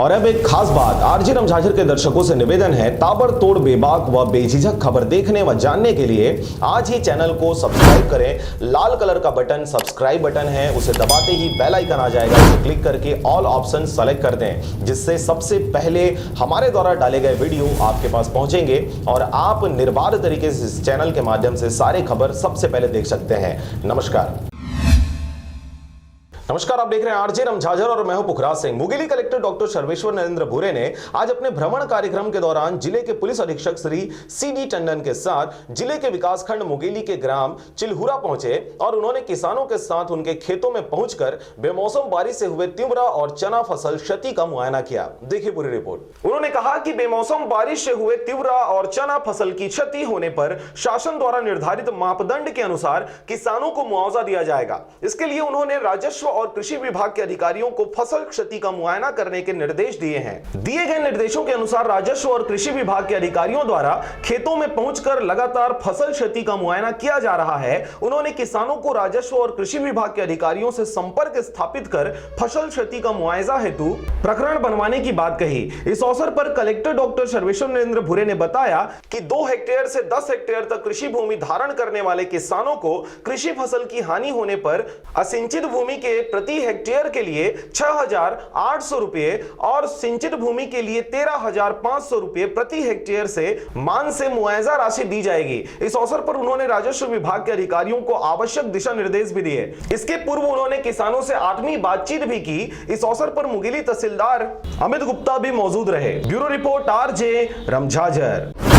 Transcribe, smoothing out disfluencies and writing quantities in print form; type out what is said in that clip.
और अब एक खास बात, आरजे रमझाझर के दर्शकों से निवेदन है, ताबड़तोड़ बेबाक व बेझिझक खबर देखने व जानने के लिए आज ही चैनल को सब्सक्राइब करें। लाल कलर का बटन सब्सक्राइब बटन है, उसे दबाते ही बेल आइकन आ जाएगा, उसे क्लिक करके ऑल ऑप्शन सेलेक्ट कर दें, जिससे सबसे पहले हमारे द्वारा डाले गए वीडियो आपके पास पहुंचेंगे और आप निर्बाध तरीके से इस चैनल के माध्यम से सारे खबर सबसे पहले देख सकते हैं। नमस्कार, आप देख रहे हैं आरजे रमझाझर और मैं हूं पुखराज सिंह। मुंगेली कलेक्टर डॉक्टर सर्वेश्वर नरेंद्र भूरे ने आज अपने भ्रमण कार्यक्रम के दौरान जिले के पुलिस अधीक्षक श्री सी.डी. टंडन के साथ जिले के विकासखंड मुंगेली के ग्राम चिलहुरा पहुंचे और उन्होंने किसानों के साथ उनके खेतों में पहुंचकर बेमौसम बारिश से हुए तिवरा और चना फसल क्षति का मुआयना किया। देखिए पूरी रिपोर्ट। उन्होंने कहा कि बेमौसम बारिश से हुए तिवरा और चना फसल की क्षति होने पर शासन द्वारा निर्धारित मापदंड के अनुसार किसानों को मुआवजा दिया जाएगा। इसके लिए उन्होंने राजस्व और कृषि विभाग के अधिकारियों को फसल क्षति का मुआयना करने के निर्देश दिए हैं। दिए गए निर्देशों के अनुसार राजस्व और कृषि विभाग के अधिकारियों द्वारा खेतों में पहुंचकर लगातार फसल क्षति का मुआयना किया जा रहा है। उन्होंने किसानों को राजस्व और कृषि विभाग के अधिकारियों से संपर्क स्थापित कर फसल क्षति का मुआवजा हेतु प्रकरण बनवाने की बात कही। इस अवसर पर कलेक्टर डॉक्टर सर्वेश्वर नरेंद्र भूरे ने बताया कि 2 हेक्टेयर से 10 हेक्टेयर तक कृषि भूमि धारण करने वाले किसानों को कृषि फसल की हानि होने पर असिंचित भूमि के प्रति हेक्टेयर के लिए 6,800 रुपए और सिंचित भूमि के लिए 13,500 रुपए प्रति हेक्टेयर से मान से मुआवजा राशि दी जाएगी। इस अवसर पर उन्होंने राजस्व विभाग के अधिकारियों को आवश्यक दिशा निर्देश भी दिए। इसके पूर्व उन्होंने किसानों से 8वीं बातचीत भी की। इस अवसर पर मुंगेली तहसीलदार अमित गुप्ता भी मौजूद रहे। Bureau report, RJ रमझाझर।